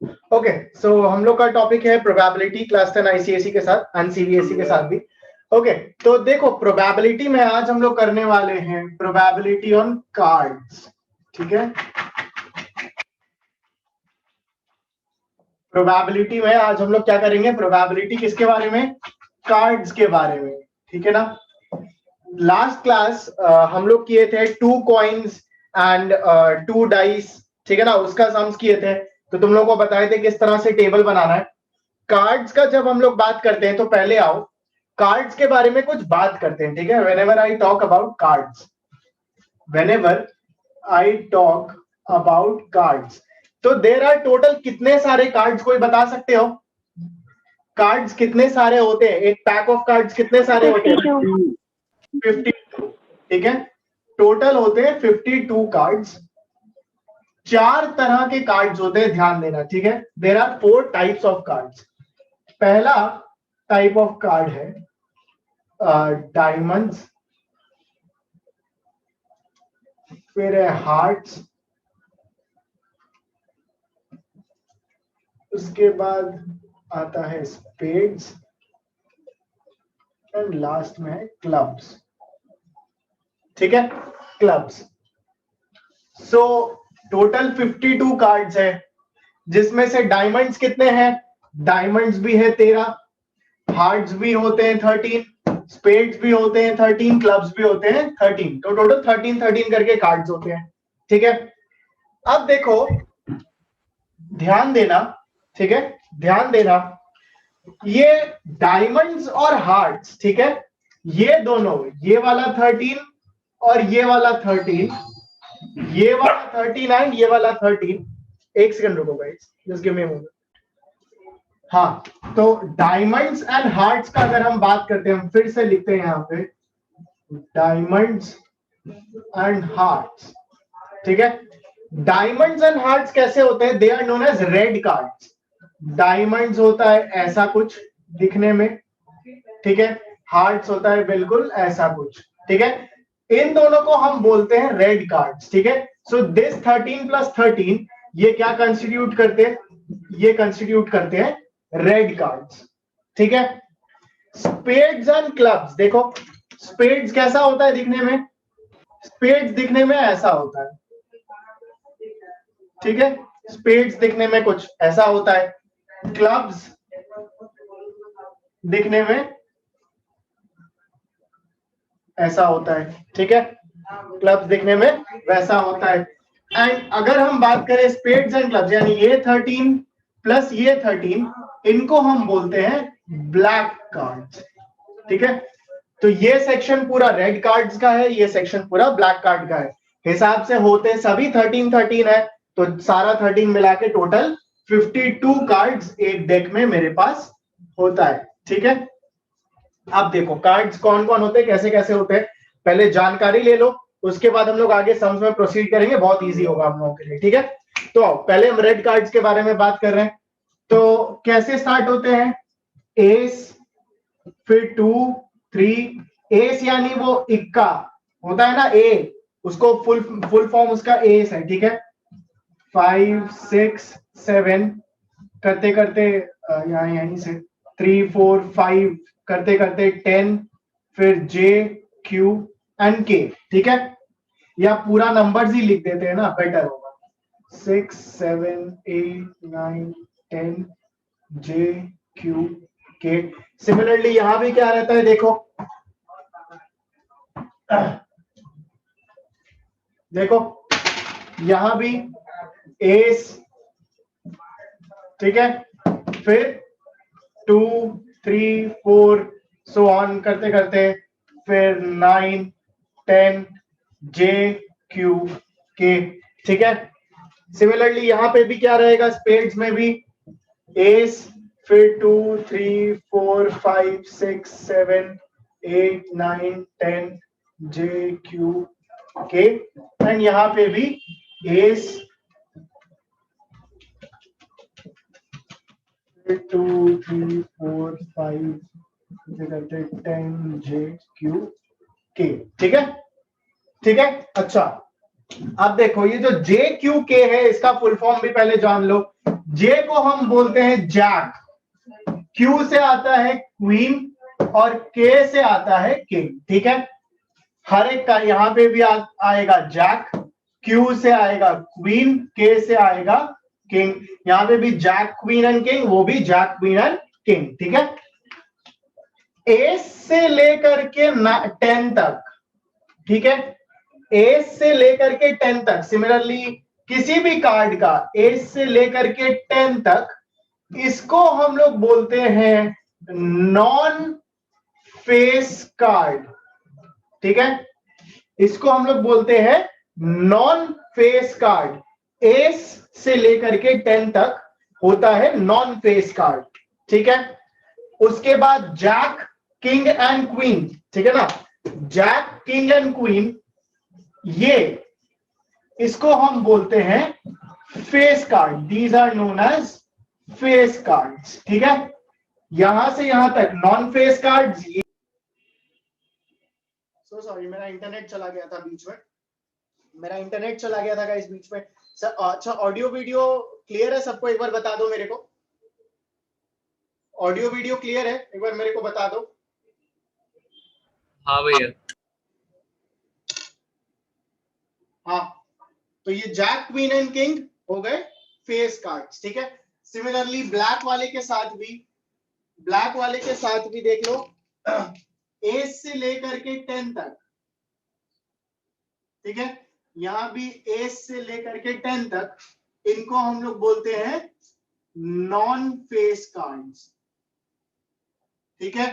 Okay, सो हम लोग का टॉपिक है प्रोबेबिलिटी, क्लास 10 आईसीएसई के साथ, सीबीएसई के साथ भी। ओके, तो देखो प्रोबेबिलिटी में आज हम लोग करने वाले हैं प्रोबेबिलिटी ऑन कार्ड्स। ठीक है, प्रोबेबिलिटी में आज हम लोग क्या करेंगे, प्रोबेबिलिटी किसके बारे में, कार्ड्स के बारे में। ठीक है ना। लास्ट क्लास हम लोग किए थे 2 कॉइन्स एंड 2 डाइस। ठीक है ना, उसका सम्स किए थे, तो तुम लोगों को बताए थे किस तरह से टेबल बनाना है। कार्ड्स का जब हम लोग बात करते हैं तो पहले आओ कार्ड्स के बारे में कुछ बात करते हैं। ठीक है, whenever I talk about cards, whenever I talk about cards, तो देयर आर टोटल कितने सारे कार्ड्स, कोई बता सकते हो? कार्ड्स कितने सारे होते हैं, एक पैक ऑफ कार्ड्स कितने सारे होते हैं? 52। ठीक है, टोटल होते हैं 52 कार्ड्स। 4 तरह के कार्ड्स होते हैं, ध्यान देना। ठीक है, there are 4 types of cards. पहला टाइप ऑफ कार्ड है डायमंड्स, फिर है हार्ट्स, उसके बाद आता है स्पेड्स एंड लास्ट में है क्लब्स। ठीक है, क्लब्स। सो टोटल 52 कार्ड्स है, जिसमें से डायमंड्स कितने हैं? डायमंड्स भी है 13, हार्ट्स भी होते हैं 13, स्पेड्स भी होते हैं 13, क्लब्स भी होते हैं 13, तो टोटल 13 करके कार्ड्स होते हैं। ठीक है, अब देखो ध्यान देना। ठीक है, ध्यान देना, ये डायमंड्स और हार्ट्स, ठीक है, ये दोनों, ये वाला 13 और ये वाला 13, ये वाला 39, ये वाला 13। एक सेकंड रुको guys, just give me a moment. हाँ, तो डायमंड्स एंड हार्ट्स का अगर हम बात करते हैं, हम फिर से लिखते हैं यहां पे डायमंड्स एंड हार्ट्स। ठीक है, डायमंड्स एंड हार्ट्स कैसे होते हैं? They are known as red cards. Diamonds होता है ऐसा कुछ दिखने में, ठीक है, हार्ट्स होता है बिल्कुल ऐसा कुछ। ठीक है, इन दोनों को हम बोलते हैं रेड कार्ड्स। ठीक है, सो दिस 13 प्लस 13 ये क्या कंस्टिट्यूट करते हैं? ये कंस्टिट्यूट करते हैं रेड कार्ड्स। ठीक है, स्पेड्स एंड क्लब्स, देखो स्पेड्स कैसा होता है दिखने में? स्पेड्स दिखने में ऐसा होता है। ठीक है, स्पेड्स दिखने में कुछ ऐसा होता है, क्लब्स दिखने में ऐसा होता है। ठीक है, क्लब्स दिखने में वैसा होता है। एंड अगर हम बात करें स्पेड्स एंड क्लब्स, यानी ये 13 प्लस ये 13, इनको हम बोलते हैं ब्लैक कार्ड्स। ठीक है, तो ये सेक्शन पूरा रेड कार्ड्स का है, ये सेक्शन पूरा ब्लैक कार्ड का है। हिसाब से होते सभी 13 है, तो सारा 13 मिला के टोटल 52 कार्ड्स एक डेक में मेरे पास होता है। ठीक है, अब देखो कार्ड्स कौन कौन होते हैं, कैसे कैसे होते हैं, पहले जानकारी ले लो, उसके बाद हम लोग आगे सम्स में प्रोसीड करेंगे, बहुत इजी होगा हम लोगों के लिए। ठीक है, तो पहले हम रेड कार्ड्स के बारे में बात कर रहे हैं, तो कैसे स्टार्ट होते हैं? एस, फिर 2, 3, एस यानी वो इक्का होता है ना, ए, उसको फुल फॉर्म उसका एस है। ठीक है, 5, 6, 7 करते करते यहीं से 3, 4, 5 करते करते 10, फिर जे, क्यू एंड के। ठीक है, या पूरा नंबर्स ही लिख देते हैं ना, बेटर होगा। 6, 7, 8, 9, 10, जे, क्यू, के। सिमिलरली यहां भी क्या रहता है, देखो देखो यहां भी एस, ठीक है, फिर 2, 3, 4 सो ऑन करते करते फिर 9, 10, जे, क्यू, के। ठीक है, सिमिलरली यहां पे भी क्या रहेगा, स्पेड्स में भी एस, फिर 2, 3, 4, 5, 6, 7, 8, 9, 10, जे, क्यू, के। एंड यहां पे भी एस, 2, 3, 4, 5 करते 10, जे, क्यू, के। ठीक है, ठीक है। अच्छा, अब देखो ये जो जे, क्यू, के है, इसका फुल फॉर्म भी पहले जान लो। जे को हम बोलते हैं जैक, क्यू से आता है क्वीन और के से आता है किंग। ठीक है, हर एक का यहां पे भी आएगा जैक, क्यू से आएगा क्वीन, के से आएगा किंग। यहां पे भी जैक क्वीन एंड किंग, वो भी जैक क्वीन एंड किंग। ठीक है, एस से लेकर के 10 तक। ठीक है, एस से लेकर के 10 तक, सिमिलरली किसी भी कार्ड का एस से लेकर के 10 तक, इसको हम लोग बोलते हैं नॉन फेस कार्ड। ठीक है, इसको हम लोग बोलते हैं नॉन फेस कार्ड। एस से लेकर के 10 तक होता है नॉन फेस कार्ड। ठीक है, उसके बाद जैक किंग एंड क्वीन। ठीक है ना, जैक किंग एंड क्वीन, ये इसको हम बोलते हैं face card. These are known as face cards. ठीक है, यहां से यहां तक non face cards. So sorry, मेरा इंटरनेट चला गया था बीच में, मेरा इंटरनेट चला गया था गाइस बीच में। सर अच्छा, ऑडियो वीडियो क्लियर है सबको? एक बार बता दो मेरे को, ऑडियो वीडियो क्लियर है? एक बार मेरे को बता दो। हाँ भैया। हाँ, तो ये जैक क्वीन एंड किंग हो गए फेस कार्ड्स। ठीक है, सिमिलरली ब्लैक वाले के साथ भी, ब्लैक वाले के साथ भी देख लो, एस से लेकर के 10 तक। ठीक है, यहां भी एस से लेकर के 10 तक, इनको हम लोग बोलते हैं नॉन फेस कार्ड्स। ठीक है,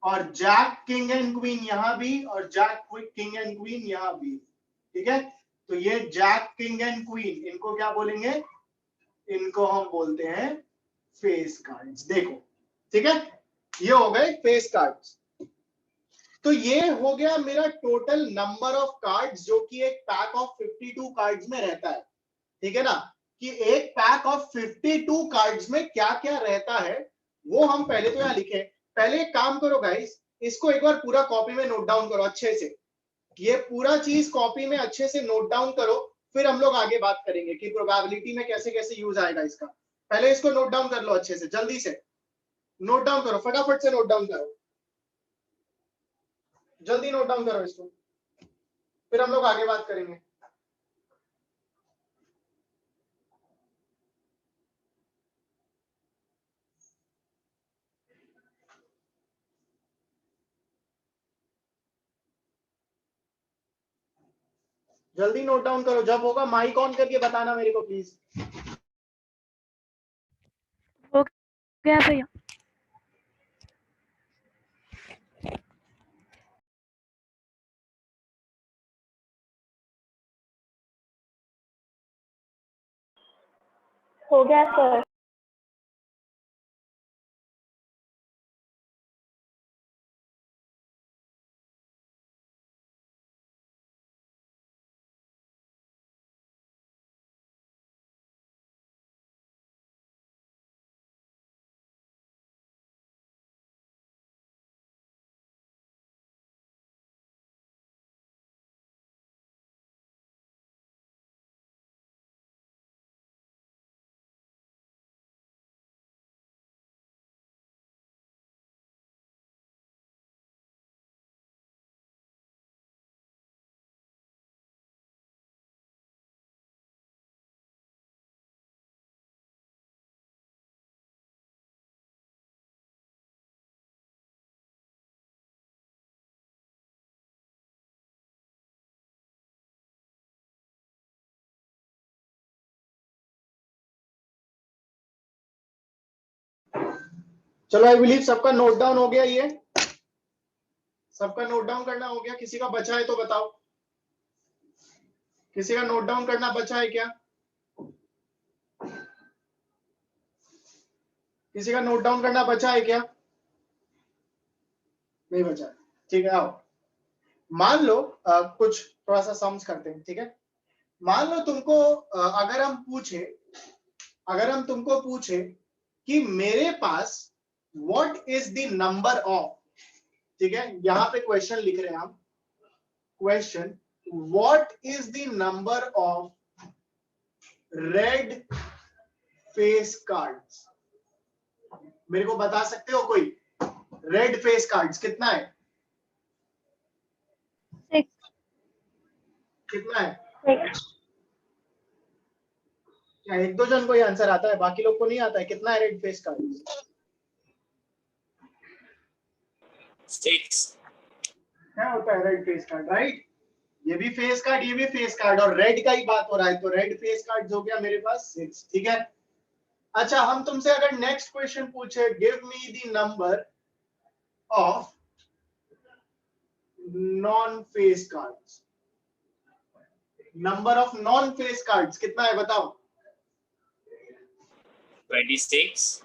और जैक किंग एंड क्वीन यहां भी, और जैक किंग एंड क्वीन यहां भी। ठीक है, तो ये जैक किंग एंड क्वीन, इनको क्या बोलेंगे? इनको हम बोलते हैं फेस कार्ड्स। देखो, ठीक है, ये हो गए फेस कार्ड्स। तो ये हो गया मेरा टोटल नंबर ऑफ कार्ड्स जो कि एक पैक ऑफ 52 कार्ड्स में रहता है। ठीक है ना, कि एक पैक ऑफ 52 कार्ड्स में क्या क्या रहता है वो हम पहले तो यहां लिखे। पहले एक काम करो गाइस, इसको एक बार पूरा कॉपी में नोट डाउन करो अच्छे से। ये पूरा चीज कॉपी में अच्छे से नोट डाउन करो, फिर हम लोग आगे बात करेंगे कि प्रोबेबिलिटी में कैसे कैसे यूज आएगा इसका। पहले इसको नोट डाउन कर लो अच्छे से, जल्दी से नोट डाउन करो, फटाफट से नोट डाउन करो, जल्दी नोट डाउन करो इसको, फिर हम लोग आगे बात करेंगे। जल्दी नोट डाउन करो, जब होगा माइक ऑन करके बताना मेरे को प्लीज। हो गया भैया। हो गया सर। चलो, आई बिलीव सबका नोट डाउन हो गया। ये सबका नोट डाउन करना हो गया? किसी का बचा है तो बताओ, किसी का नोट डाउन करना बचा है क्या? किसी का नोट डाउन करना बचा है क्या? नहीं बचा। ठीक है, आओ मान लो कुछ थोड़ा सा सम्स करते हैं। ठीक है, मान लो तुमको अगर हम तुमको पूछे कि मेरे पास what is the number of, ठीक है, यहां पे क्वेश्चन लिख रहे हैं हम, question what is the number of red face cards, मेरे को बता सकते हो कोई? रेड फेस कार्ड्स कितना है? 6 कितना है? 6 क्या एक दो जन को ही आंसर आता है, बाकी लोग को नहीं आता है? कितना है रेड फेस कार्ड्स? 6. क्या होता है रेड फेस कार्ड? राइट, ये भी फेस कार्ड, ये भी फेस कार्ड, और रेड का ही बात हो रहा है, तो रेड फेस कार्ड हो गया मेरे पास 6। ठीक है, अच्छा हम तुमसे अगर नेक्स्ट क्वेश्चन पूछे, give me the number of non face cards, number of non face cards कितना है बताओ? 26.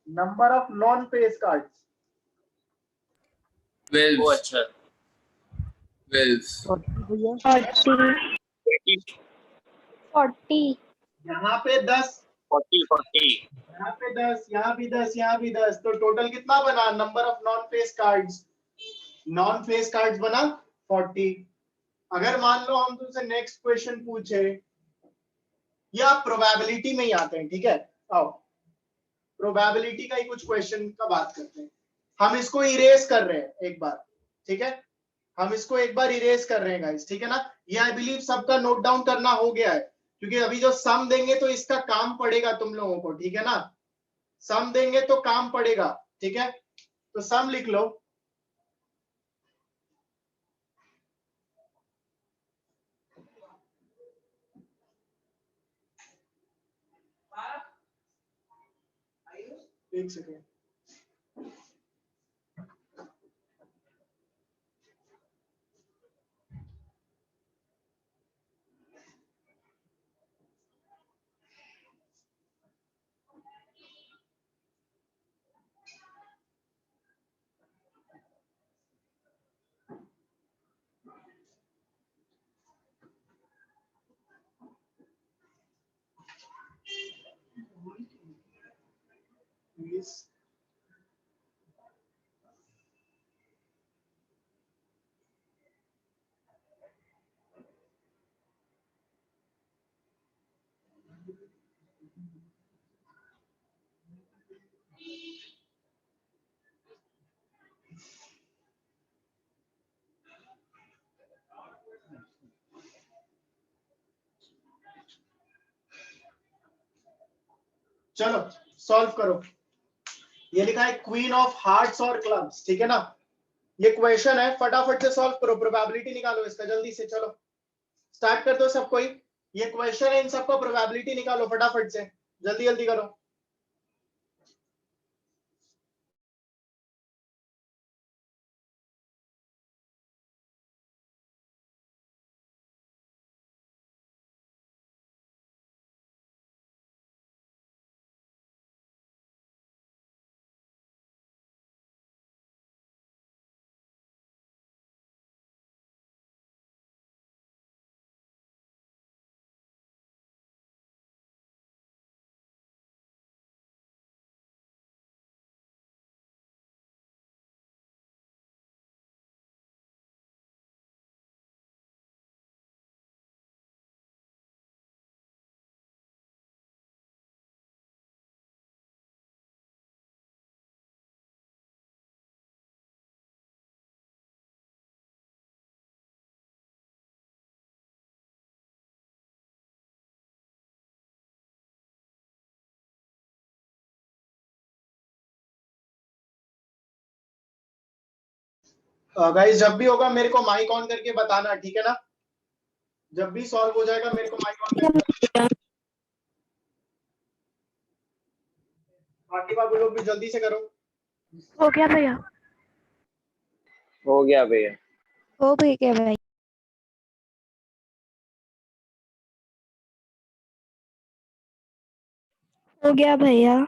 Number of non face cards 12. ओ अच्छा 12. 40 20. 40 यहाँ पे 10, 40. यहाँ पे 10, यहाँ भी 10, यहाँ भी 10, तो टोटल कितना बना number of non face cards? Non face cards बना 40। अगर मान लो हम तुमसे नेक्स्ट क्वेश्चन पूछे, या प्रोबेबिलिटी में ही आते हैं, ठीक है, आओ प्रोबेबिलिटी का ही कुछ क्वेश्चन का बात करते हैं। हम इसको इरेज कर रहे हैं एक बार, ठीक है, हम इसको एक बार इरेज कर रहे हैं गाइस, ठीक है ना? ये आई बिलीव सबका नोट डाउन करना हो गया है, क्योंकि अभी जो सम देंगे तो इसका काम पड़ेगा तुम लोगों को, ठीक है ना? सम देंगे तो काम पड़ेगा, ठीक है, तो सम लिख लो। एक सेकेंड, प्लीज। चलो सॉल्व करो। ये लिखा है क्वीन ऑफ हार्ट्स और क्लब्स, ठीक है ना? ये क्वेश्चन है, फटाफट से सॉल्व करो, प्रोबेबिलिटी निकालो इसका जल्दी से, चलो स्टार्ट कर दो सब कोई। ये क्वेश्चन है, इन सबको प्रोबेबिलिटी निकालो फटाफट से, जल्दी जल्दी करो। गाइस जब भी होगा मेरे को माइक ऑन करके बताना, ठीक है ना? जब भी सॉल्व हो जाएगा मेरे को माइक ऑन करके, बाकी बाबू लोग भी जल्दी से करो। हो गया भैया। हो गया भैया। हो भी क्या भाई? हो गया भैया।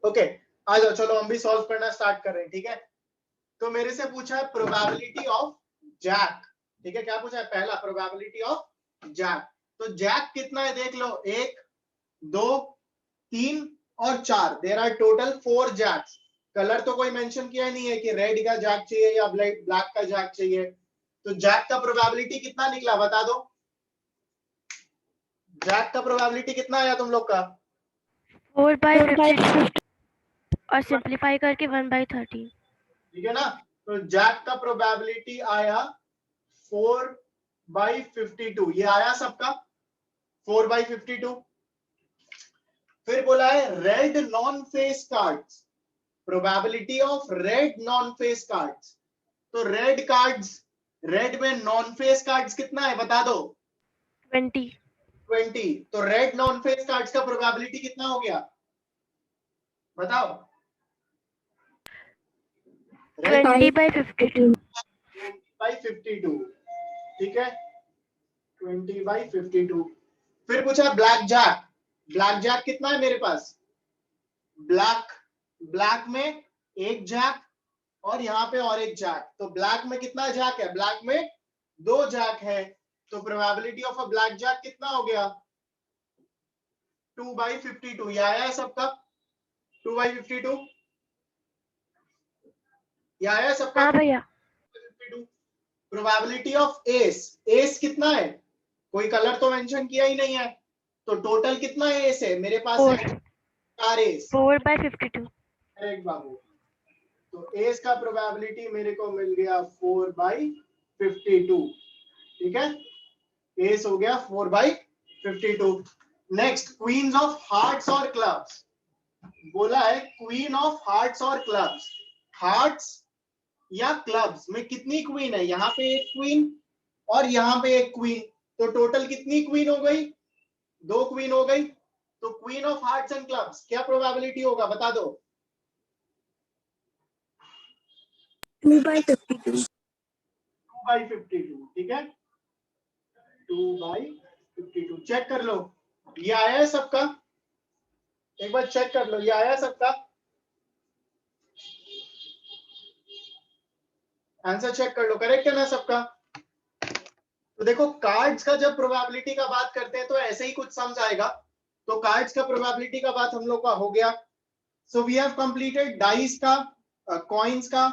ओके आ जाओ, चलो हम भी सॉल्व करना स्टार्ट कर रहे हैं, ठीक है। तो मेरे से पूछा है प्रोबेबिलिटी ऑफ जैक, ठीक है। क्या पूछा है? पहला प्रोबेबिलिटी ऑफ जैक। तो जैक कितना है देख लो, 1 2 3 और 4। There are total 4 jacks. Colour तो कोई मेंशन किया नहीं है कि रेड का जैक चाहिए या ब्लैक का जैक चाहिए। तो जैक का प्रोबेबिलिटी कितना निकला बता दो। जैक का प्रोबेबिलिटी कितना आया तुम लोग का? 4/50 और सिंपलीफाई करके 1/30। ठीक है ना। तो जैक का प्रोबेबिलिटी आया 4/52। ये आया सबका 4/52। फिर बोला है red non face cards, probability of red non face cards. तो रेड कार्ड्स, रेड में नॉन फेस कार्ड्स कितना है बता दो? 20। 20। तो रेड नॉन फेस कार्ड्स का प्रोबेबिलिटी कितना हो गया बताओ? 20/52। 20/52, ठीक है। 20/52। फिर पूछा ब्लैक जैक। ब्लैक जैक कितना है मेरे पास? ब्लैक में एक जैक और यहाँ पे और एक जैक। तो ब्लैक में कितना जैक है? ब्लैक में 2 जैक है। तो probability of a black jack कितना हो गया? 2/52। ये आया है सबका 2/52। ये आया है सबका? हाँ भैया। प्रोबेबिलिटी ऑफ एस, एस कितना है? कोई कलर तो मेंशन किया ही नहीं है। तो टोटल कितना एस है मेरे पास? 4 है 4 एस। 4/52। करेक्ट बाबू। तो एस का प्रोबेबिलिटी मेरे को मिल गया 4/52, ठीक है। एस हो गया 4/52। नेक्स्ट क्वींस ऑफ हार्ट्स और क्लब्स। बोला है क्वीन ऑफ हार्ट्स और क्लब्स। हार्ट्स या क्लब्स में कितनी क्वीन है? यहाँ पे एक क्वीन और यहाँ पे एक क्वीन। तो टोटल कितनी क्वीन हो गई? 2 क्वीन हो गई। तो queen of hearts and clubs क्या प्रोबेबिलिटी होगा बता दो? 2/52। 2/52, ठीक है। 2/52 चेक कर लो। ये आया है सबका? एक बार चेक कर लो, ये आया है सबका? आंसर चेक कर लो, करेक्ट है ना सबका? तो देखो कार्ड्स का जब प्रोबेबिलिटी का बात करते हैं तो ऐसे ही कुछ समझ आएगा। तो कार्ड्स का प्रोबेबिलिटी का बात हम लोग का हो गया। So we have completed dice का, कॉइन्स का,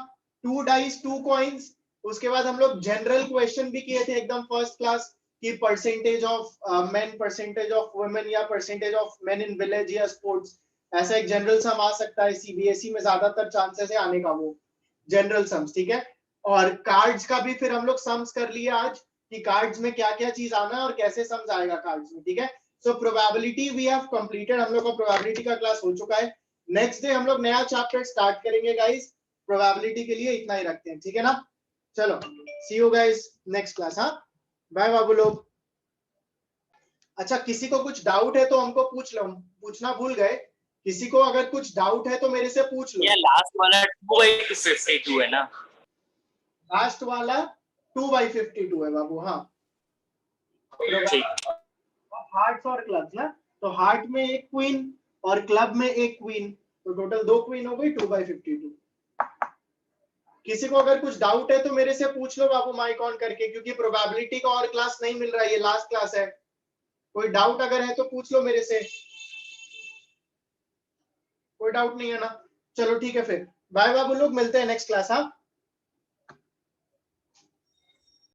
2 डाइस 2 कॉइन्स। उसके बाद हम लोग जनरल क्वेश्चन भी किए थे एकदम फर्स्ट क्लास कि percentage of men, percentage of women या percentage of men in village या स्पोर्ट्स। ऐसा एक जनरल सम आ सकता है, सीबीएसई में ज्यादातर चांसेस है आने का, वो जनरल सम्स, ठीक है। और कार्ड्स का भी फिर हम लोग सम्स कर लिए आज कि कार्ड्स में क्या क्या चीज आना है और कैसे सम्स आएगा कार्ड्स में, ठीक है। So probability we have completed, हम लोग का प्रोबेबिलिटी का क्लास हो चुका है। नेक्स्ट डे हम लोग नया चैप्टर स्टार्ट करेंगे गाइस। प्रोबेबिलिटी के लिए इतना ही रखते हैं, ठीक है ना। चलो सी यू गाइस नेक्स्ट क्लास। हाँ बाय बाबू लोग। अच्छा किसी को कुछ डाउट है तो हमको पूछ लो, पूछना भूल गए। किसी को अगर कुछ डाउट है तो मेरे से पूछ लो। ये लास्ट वाला 2/52 है ना? लास्ट वाला 2/52 है बाबू। हाँ ठीक। हार्ट्स और क्लब्स ना। तो हार्ट में एक क्वीन और क्लब में एक क्वीन, तो टोटल 2 क्वीन हो गई 2/52। किसी को अगर कुछ डाउट है तो मेरे से पूछ लो बाबू माइक ऑन करके, क्योंकि प्रोबेबिलिटी का और क्लास नहीं मिल रहा है, ये लास्ट क्लास है। कोई डाउट अगर है तो पूछ लो मेरे से। कोई डाउट नहीं है ना? चलो ठीक है फिर बाय बाबू लोग, मिलते हैं नेक्स्ट क्लास। हाँ